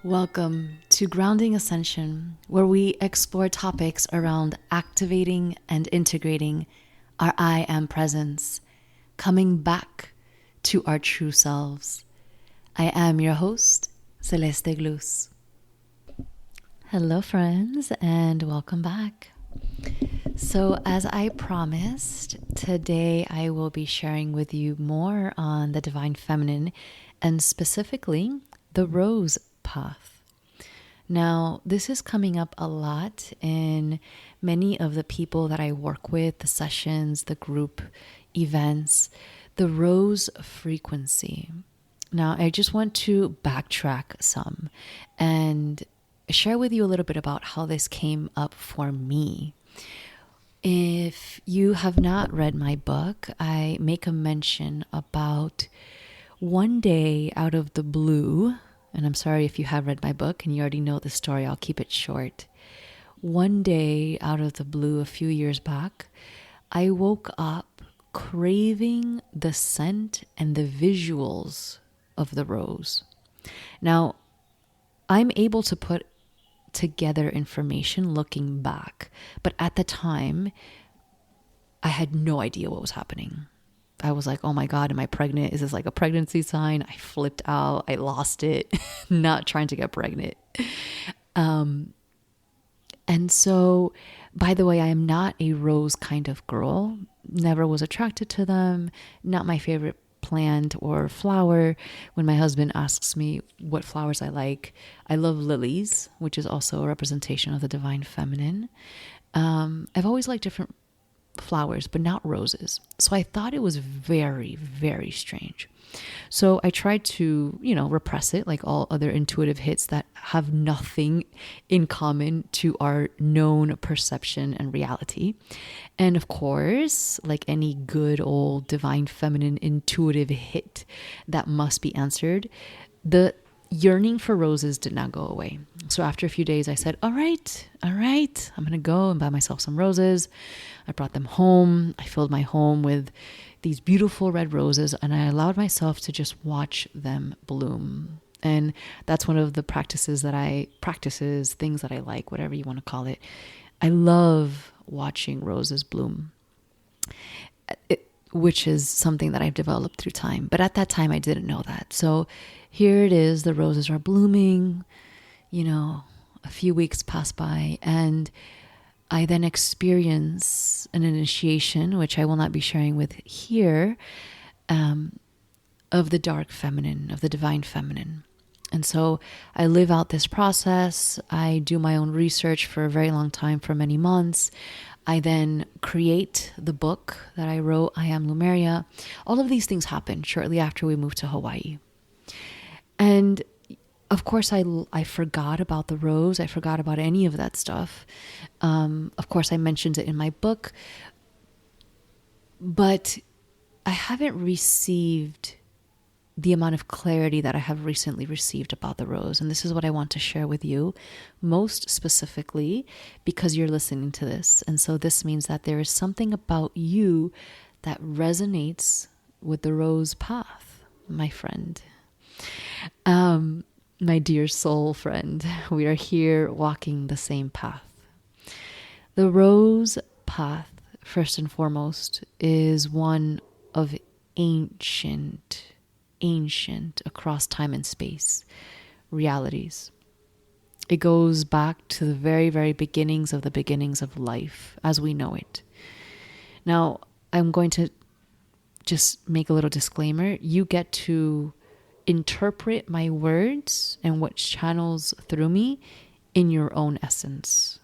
Welcome to Grounding Ascension, where we explore topics around activating and integrating our I am presence, coming back to our true selves. I am your host, Celeste Glus. Hello, friends, and welcome back. So, as I promised, today I will be sharing with you more on the Divine Feminine and specifically the Rose Path. Now, this is coming up a lot in many of the people that I work with, the sessions, the group events, the rose frequency. Now, I just want to backtrack some and share with you a little bit about how this came up for me. If you have not read my book, I make a mention about one day out of the blue. And I'm sorry if you have read my book and you already know the story, I'll keep it short. One day out of the blue, a few years back, I woke up craving the scent and the visuals of the rose. Now, I'm able to put together information looking back, but at the time, I had no idea what was happening. I was like, oh my God, am I pregnant? Is this like a pregnancy sign? I flipped out. I lost it. Not trying to get pregnant. And so, by the way, I am not a rose kind of girl. Never was attracted to them. Not my favorite plant or flower. When my husband asks me what flowers I like, I love lilies, which is also a representation of the Divine Feminine. I've always liked different flowers, but not roses. So I thought it was very, very strange. So I tried to, repress it like all other intuitive hits that have nothing in common to our known perception and reality. And of course, like any good old Divine Feminine intuitive hit that must be answered, the yearning for roses did not go away. So after a few days, I said, all right, I'm going to go and buy myself some roses. I brought them home. I filled my home with these beautiful red roses, and I allowed myself to just watch them bloom. And that's one of the things that I like, whatever you want to call it. I love watching roses bloom, which is something that I've developed through time. But at that time, I didn't know that. So here it is, the roses are blooming, a few weeks pass by, and I then experience an initiation, which I will not be sharing with here, of the dark feminine, of the Divine Feminine. And so I live out this process. I do my own research for a very long time, for many months. I then create the book that I wrote, I Am Lemuria. All of these things happened shortly after we moved to Hawaii. And of course, I forgot about the rose. I forgot about any of that stuff. Of course, I mentioned it in my book. But I haven't received the amount of clarity that I have recently received about the rose. And this is what I want to share with you, most specifically because you're listening to this. And so this means that there is something about you that resonates with the rose path, my friend. My dear soul friend, we are here walking the same path. The rose path, first and foremost, is one of ancient across time and space realities. It goes back to the very, very beginnings of life as we know it. Now, I'm going to just make a little disclaimer. You get to interpret my words and what channels through me in your own essence.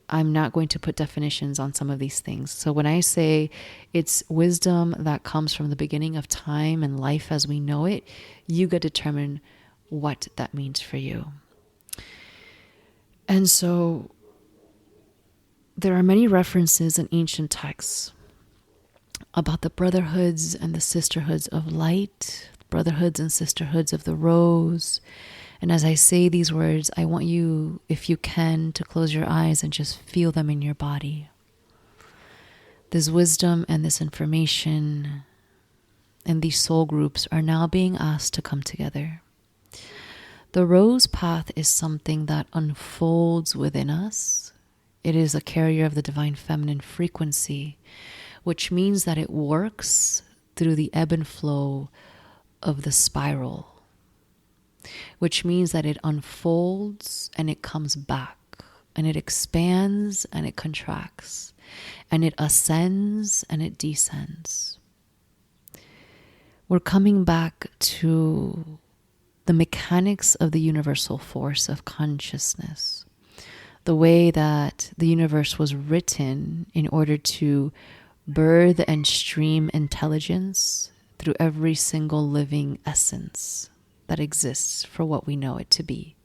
I'm not going to put definitions on some of these things. So when I say it's wisdom that comes from the beginning of time and life as we know it, you get to determine what that means for you. And so there are many references in ancient texts about the brotherhoods and the sisterhoods of light, brotherhoods and sisterhoods of the rose. And as I say these words, I want you, if you can, to close your eyes and just feel them in your body. This wisdom and this information and these soul groups are now being asked to come together. The rose path is something that unfolds within us. It is a carrier of the divine feminine frequency, which means that it works through the ebb and flow of the spiral, which means that it unfolds and it comes back, and it expands and it contracts, and it ascends and it descends. We're coming back to the mechanics of the universal force of consciousness, the way that the universe was written in order to birth and stream intelligence through every single living essence that exists for what we know it to be.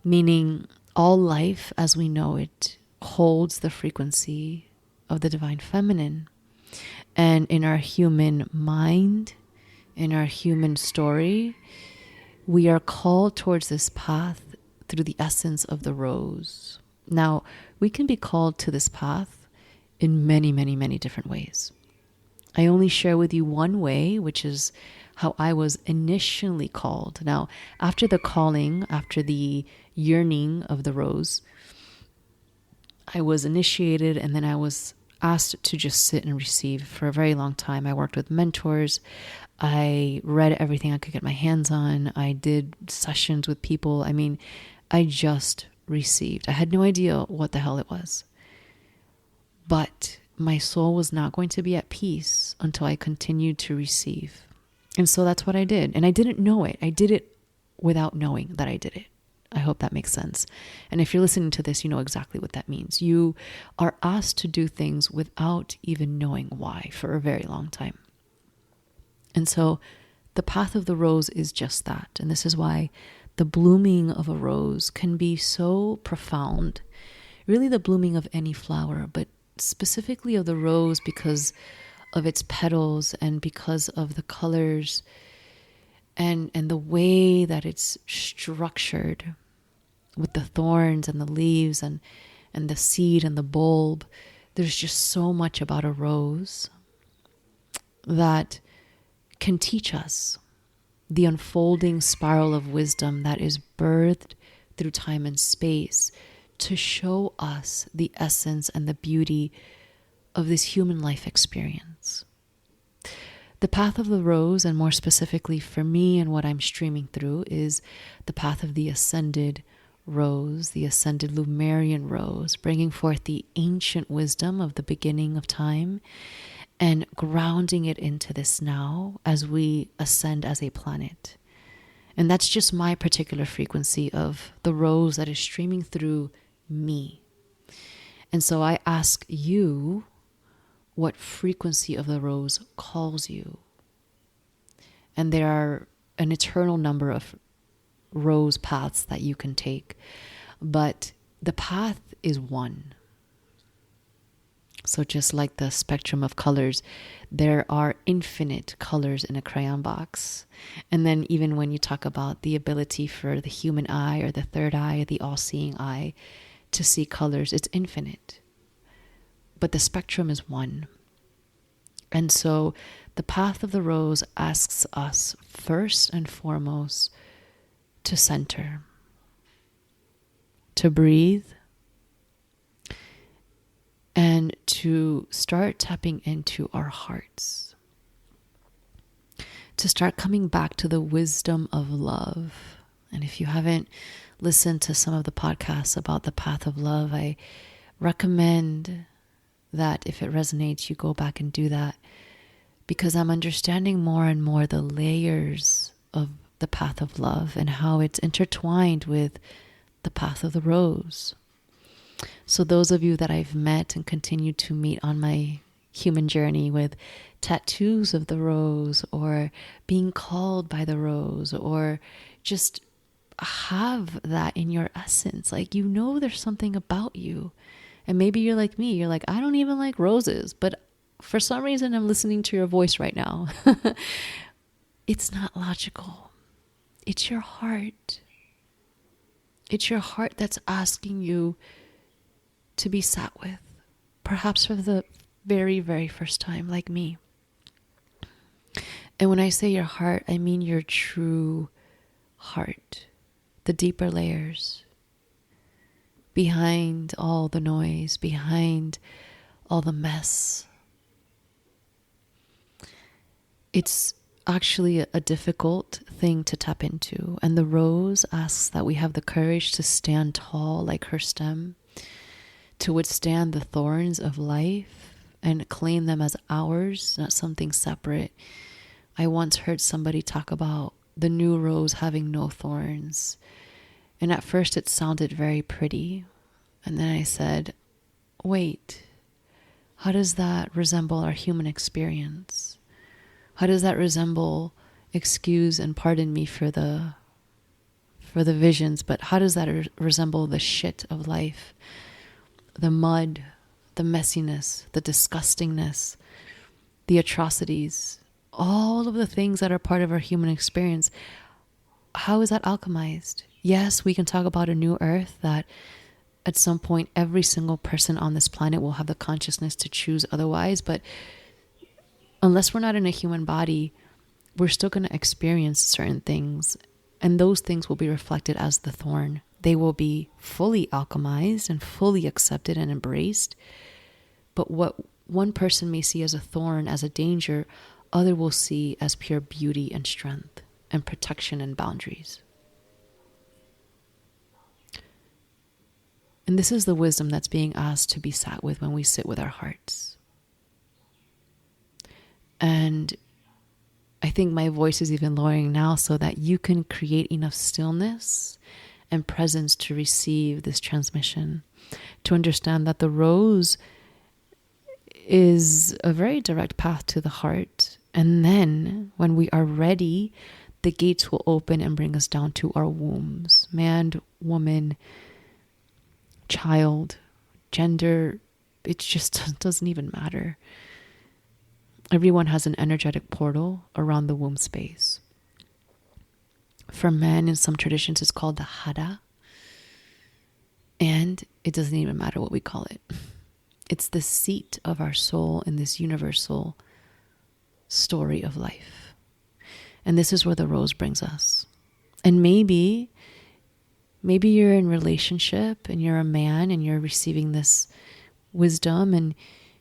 Meaning, all life as we know it holds the frequency of the divine feminine. And in our human mind, in our human story, we are called towards this path through the essence of the rose. Now, we can be called to this path in many, many, many different ways. I only share with you one way, which is how I was initially called. Now, after the calling, after the yearning of the rose, I was initiated, and then I was asked to just sit and receive for a very long time. I worked with mentors. I read everything I could get my hands on. I did sessions with people. I mean, I just received. I had no idea what the hell it was. But my soul was not going to be at peace until I continued to receive. And so that's what I did. And I didn't know it. I did it without knowing that I did it. I hope that makes sense. And if you're listening to this, you know exactly what that means. You are asked to do things without even knowing why for a very long time. And so the path of the rose is just that. And this is why the blooming of a rose can be so profound. Really the blooming of any flower, but specifically of the rose because of its petals and because of the colors and the way that it's structured with the thorns and the leaves and the seed and the bulb. There's just so much about a rose that can teach us the unfolding spiral of wisdom that is birthed through time and space to show us the essence and the beauty of this human life experience. The path of the rose, and more specifically for me and what I'm streaming through, is the path of the ascended rose, the ascended Lemurian rose, bringing forth the ancient wisdom of the beginning of time and grounding it into this now as we ascend as a planet. And that's just my particular frequency of the rose that is streaming through me. And so I ask you, what frequency of the rose calls you? And there are an eternal number of rose paths that you can take, but the path is one. So just like the spectrum of colors, there are infinite colors in a crayon box. And then even when you talk about the ability for the human eye or the third eye or the all-seeing eye to see colors, it's infinite. But the spectrum is one. And so the path of the rose asks us first and foremost to center, to breathe, and to start tapping into our hearts, to start coming back to the wisdom of love. And if you haven't listened to some of the podcasts about the path of love, I recommend that if it resonates, you go back and do that, because I'm understanding more and more the layers of the path of love and how it's intertwined with the path of the rose. So those of you that I've met and continue to meet on my human journey with tattoos of the rose or being called by the rose or just have that in your essence, like, you know, there's something about you. And maybe you're like me, you're like, I don't even like roses, but for some reason I'm listening to your voice right now. It's not logical. It's your heart. It's your heart that's asking you to be sat with, perhaps for the very, very first time, like me. And when I say your heart, I mean your true heart, the deeper layers, behind all the noise, behind all the mess. It's actually a difficult thing to tap into. And the rose asks that we have the courage to stand tall like her stem, to withstand the thorns of life and claim them as ours, not something separate. I once heard somebody talk about the new rose having no thorns. And at first it sounded very pretty. And then I said, wait, how does that resemble our human experience? How does that resemble, excuse and pardon me for the visions, but how does that resemble the shit of life? The mud, the messiness, the disgustingness, the atrocities, all of the things that are part of our human experience. How is that alchemized? Yes, we can talk about a new earth that at some point every single person on this planet will have the consciousness to choose otherwise, but unless we're not in a human body, we're still going to experience certain things, and those things will be reflected as the thorn. They will be fully alchemized and fully accepted and embraced. But what one person may see as a thorn, as a danger, other will see as pure beauty and strength and protection and boundaries. And this is the wisdom that's being asked to be sat with when we sit with our hearts. And I think my voice is even lowering now so that you can create enough stillness and presence to receive this transmission, to understand that the rose is a very direct path to the heart. And then when we are ready, the gates will open and bring us down to our wombs. Man, woman, child, gender, it just doesn't even matter. Everyone has an energetic portal around the womb space. For men, in some traditions, it's called the hara. And it doesn't even matter what we call it. It's the seat of our soul in this universal story of life. And this is where the rose brings us. And maybe you're in relationship and you're a man and you're receiving this wisdom, and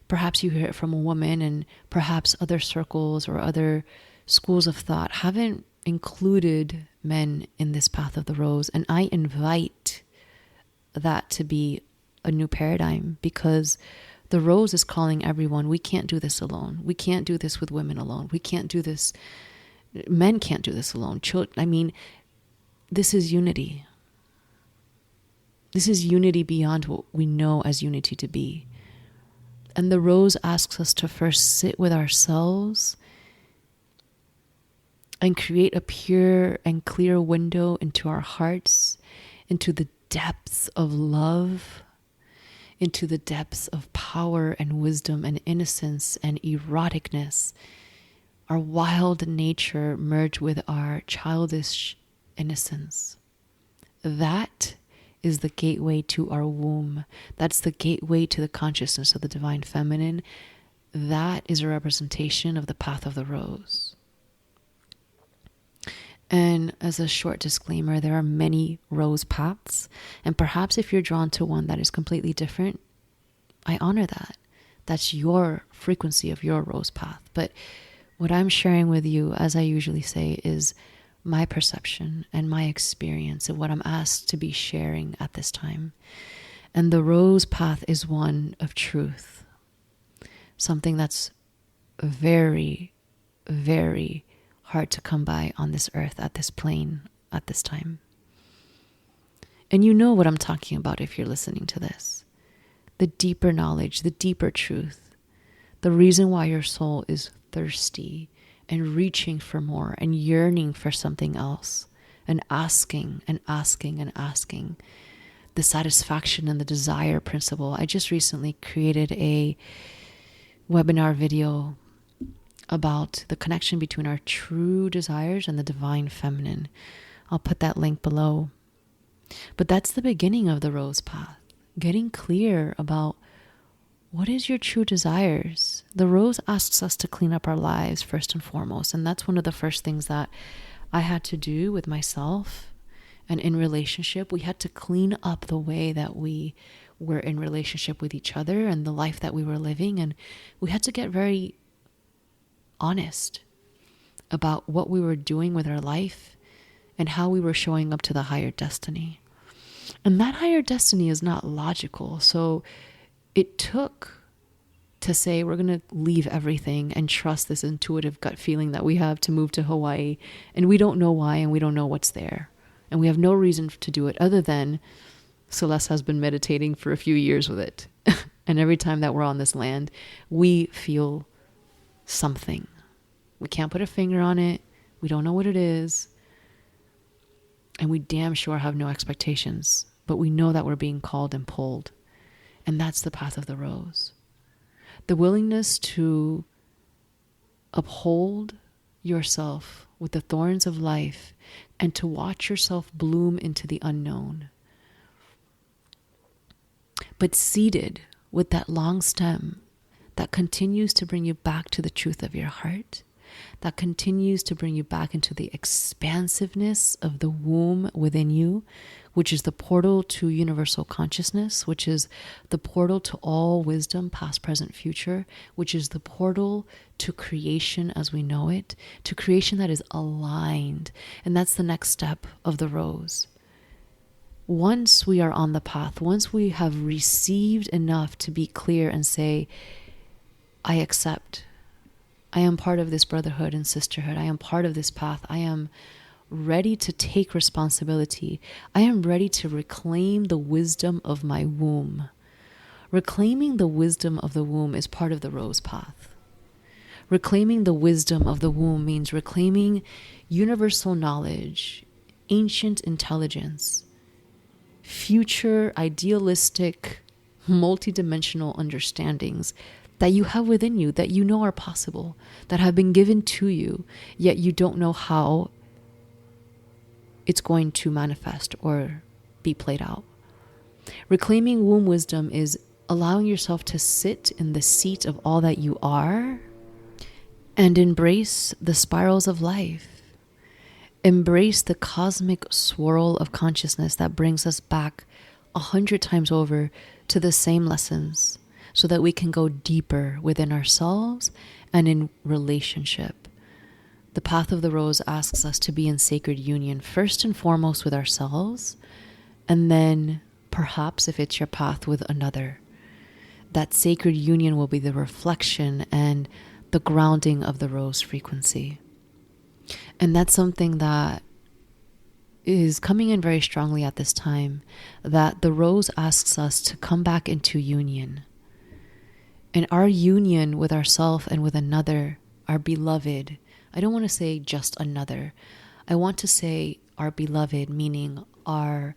perhaps you hear it from a woman, and perhaps other circles or other schools of thought haven't included men in this path of the rose. And I invite that to be a new paradigm, because the rose is calling everyone. We can't do this alone. We can't do this with women alone. We can't do this. Men can't do this alone. This is unity. This is unity beyond what we know as unity to be. And the rose asks us to first sit with ourselves and create a pure and clear window into our hearts, into the depths of love, into the depths of power and wisdom and innocence and eroticness. Our wild nature merged with our childish innocence. That is the gateway to our womb. That's the gateway to the consciousness of the divine feminine. That is a representation of the path of the rose. And as a short disclaimer, there are many rose paths. And perhaps if you're drawn to one that is completely different, I honor that. That's your frequency of your rose path. But what I'm sharing with you, as I usually say, is my perception and my experience of what I'm asked to be sharing at this time. And the rose path is one of truth. Something that's very, very hard to come by on this earth, at this plane, at this time. And you know what I'm talking about if you're listening to this. The deeper knowledge, the deeper truth, the reason why your soul is thirsty and reaching for more and yearning for something else and asking and asking and asking. The satisfaction and the desire principle. I just recently created a webinar video about the connection between our true desires and the divine feminine. I'll put that link below. But that's the beginning of the rose path. Getting clear about what is your true desires. The rose asks us to clean up our lives first and foremost. And that's one of the first things that I had to do with myself And in relationship, we had to clean up the way that we were in relationship with each other and the life that we were living. And we had to get very honest about what we were doing with our life and how we were showing up to the higher destiny. And that higher destiny is not logical. So it took to say, we're going to leave everything and trust this intuitive gut feeling that we have to move to Hawaii. And we don't know why, and we don't know what's there. And we have no reason to do it other than Celeste has been meditating for a few years with it. And every time that we're on this land, we feel something. We can't put a finger on it. We don't know what it is. And we damn sure have no expectations. But we know that we're being called and pulled. And that's the path of the rose. The willingness to uphold yourself with the thorns of life and to watch yourself bloom into the unknown. But seated with that long stem that continues to bring you back to the truth of your heart, that continues to bring you back into the expansiveness of the womb within you, which is the portal to universal consciousness, which is the portal to all wisdom, past, present, future, which is the portal to creation as we know it, to creation that is aligned. And that's the next step of the rose. Once we are on the path, once we have received enough to be clear and say, I accept, I am part of this brotherhood and sisterhood, I am part of this path, I am ready to take responsibility, I am ready to reclaim the wisdom of my womb. Reclaiming the wisdom of the womb is part of the rose path. Reclaiming the wisdom of the womb means reclaiming universal knowledge, ancient intelligence, future idealistic, multidimensional understandings that you have within you, that you know are possible, that have been given to you, yet you don't know how it's going to manifest or be played out. Reclaiming womb wisdom is allowing yourself to sit in the seat of all that you are and embrace the spirals of life. Embrace the cosmic swirl of consciousness that brings us back 100 times over to the same lessons so that we can go deeper within ourselves and in relationship. The path of the rose asks us to be in sacred union first and foremost with ourselves, and then perhaps if it's your path with another. That sacred union will be the reflection and the grounding of the rose frequency. And that's something that is coming in very strongly at this time, that the rose asks us to come back into union. And our union with ourself and with another, our beloved, I don't want to say just another. I want to say our beloved, meaning our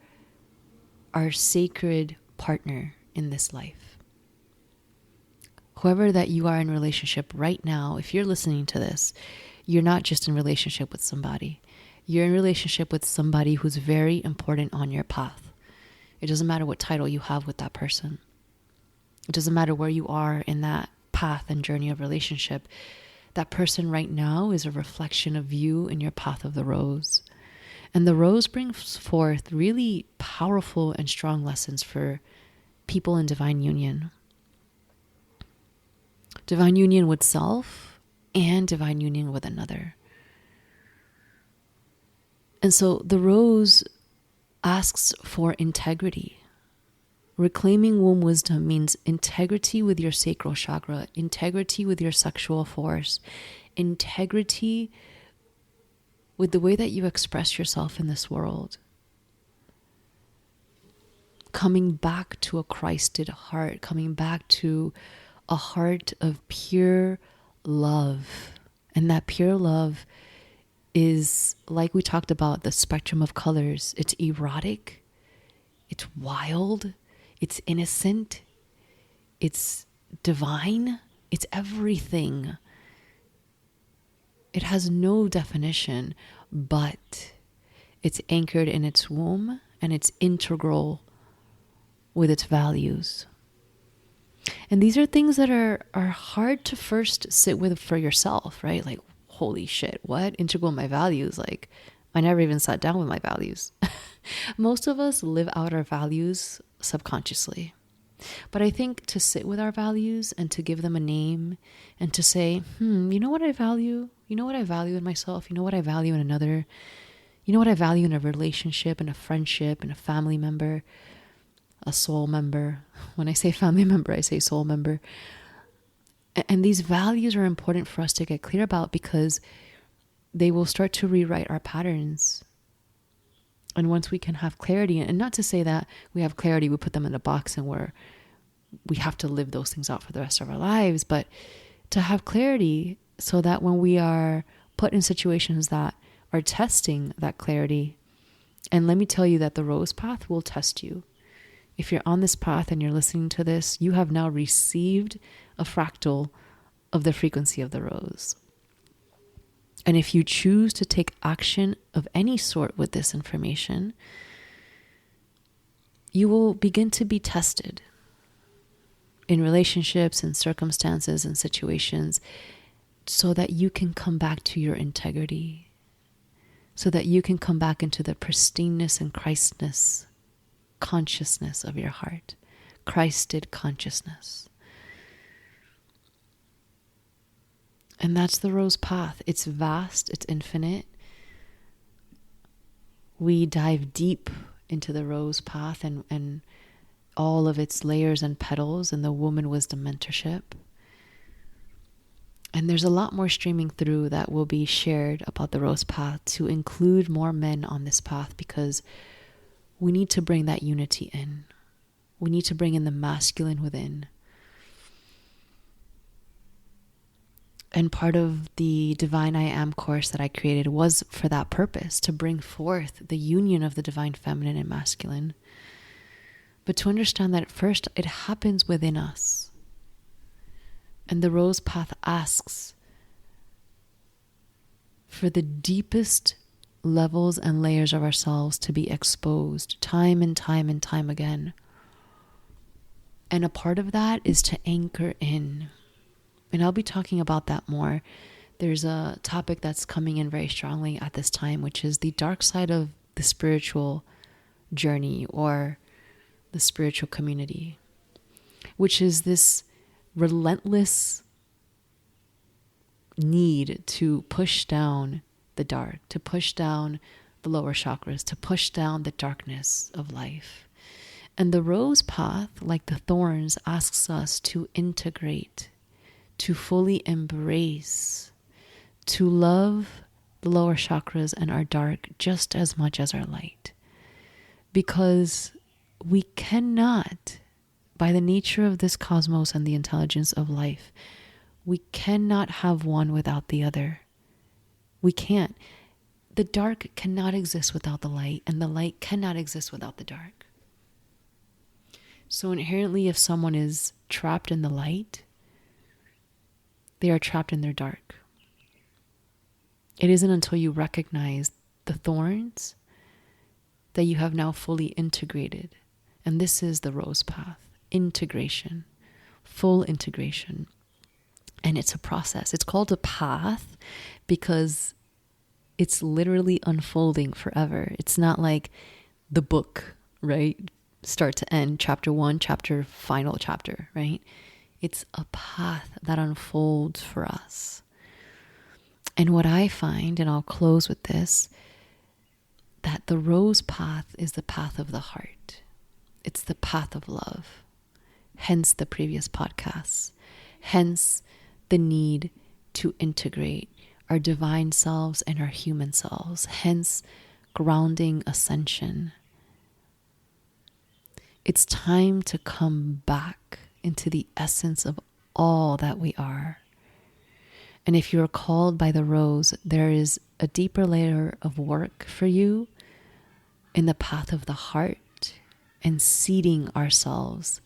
sacred partner in this life. Whoever that you are in relationship right now, if you're listening to this, you're not just in relationship with somebody. You're in relationship with somebody who's very important on your path. It doesn't matter what title you have with that person. It doesn't matter where you are in that path and journey of relationship. That person right now is a reflection of you in your path of the rose. And the rose brings forth really powerful and strong lessons for people in divine union. Divine union with self and divine union with another. And so the rose asks for integrity. Reclaiming womb wisdom means integrity with your sacral chakra, integrity with your sexual force, integrity with the way that you express yourself in this world. Coming back to a Christed heart, coming back to a heart of pure love. And that pure love is, like we talked about, the spectrum of colors. It's erotic, it's wild, it's innocent, it's divine, it's everything. It has no definition, but it's anchored in its womb and it's integral with its values. And these are things that are hard to first sit with for yourself, right? Like, holy shit, what? Integral my values. Like, I never even sat down with my values. Most of us live out our values subconsciously. But I think to sit with our values and to give them a name and to say, you know what I value? You know what I value in myself? You know what I value in another? You know what I value in a relationship, in a friendship, in a family member, a soul member? When I say family member, I say soul member. And these values are important for us to get clear about because they will start to rewrite our patterns. And once we can have clarity, and not to say that we have clarity, we put them in a box and we have to live those things out for the rest of our lives, but to have clarity so that when we are put in situations that are testing that clarity, and let me tell you that the rose path will test you. If you're on this path and you're listening to this, you have now received a fractal of the frequency of the rose. And if you choose to take action of any sort with this information, you will begin to be tested in relationships and circumstances and situations so that you can come back to your integrity, so that you can come back into the pristineness and Christness, consciousness of your heart, Christed consciousness. And that's the rose path. It's vast, it's infinite. We dive deep into the rose path and all of its layers and petals in the Woman Wisdom Mentorship. And there's a lot more streaming through that will be shared about the rose path to include more men on this path, because we need to bring that unity in. We need to bring in the masculine within. And part of the Divine I Am course that I created was for that purpose, to bring forth the union of the divine feminine and masculine. But to understand that at first it happens within us. And the rose path asks for the deepest levels and layers of ourselves to be exposed time and time and time again. And a part of that is to anchor in. And I'll be talking about that more. There's a topic that's coming in very strongly at this time, which is the dark side of the spiritual journey or the spiritual community, which is this relentless need to push down the dark, to push down the lower chakras, to push down the darkness of life. And the rose path, like the thorns, asks us to integrate, to fully embrace, to love the lower chakras and our dark just as much as our light. Because we cannot, by the nature of this cosmos and the intelligence of life, we cannot have one without the other. We can't. The dark cannot exist without the light, and the light cannot exist without the dark. So inherently, if someone is trapped in the light, they are trapped in their dark. It isn't until you recognize the thorns that you have now fully integrated. And this is the rose path, integration, full integration. And it's a process. It's called a path because it's literally unfolding forever. It's not like the book, right? Start to end, chapter 1, final chapter, right? It's a path that unfolds for us. And what I find, and I'll close with this, that the rose path is the path of the heart. It's the path of love. Hence the previous podcasts. Hence the need to integrate our divine selves and our human selves. Hence grounding ascension. It's time to come back into the essence of all that we are. And if you're called by the rose, there is a deeper layer of work for you in the path of the heart and seeding ourselves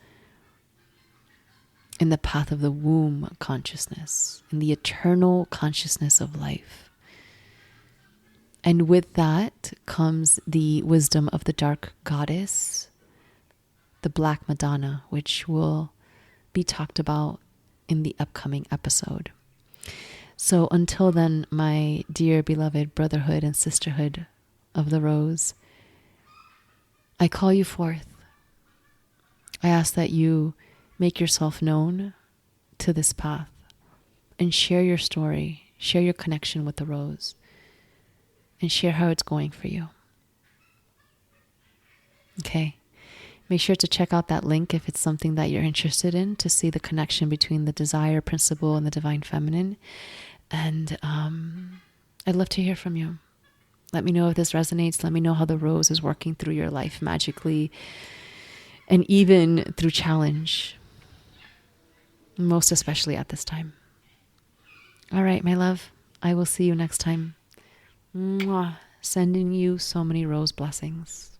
in the path of the womb consciousness, in the eternal consciousness of life. And with that comes the wisdom of the dark goddess, the Black Madonna, which will be talked about in the upcoming episode. So until then, my dear beloved brotherhood and sisterhood of the rose, I call you forth. I ask that you make yourself known to this path and share your story, share your connection with the rose, and share how it's going for you. Okay. Make sure to check out that link if it's something that you're interested in, to see the connection between the desire principle and the divine feminine. And I'd love to hear from you. Let me know if this resonates. Let me know how the rose is working through your life magically and even through challenge, most especially at this time. All right, my love, I will see you next time. Mwah. Sending you so many rose blessings.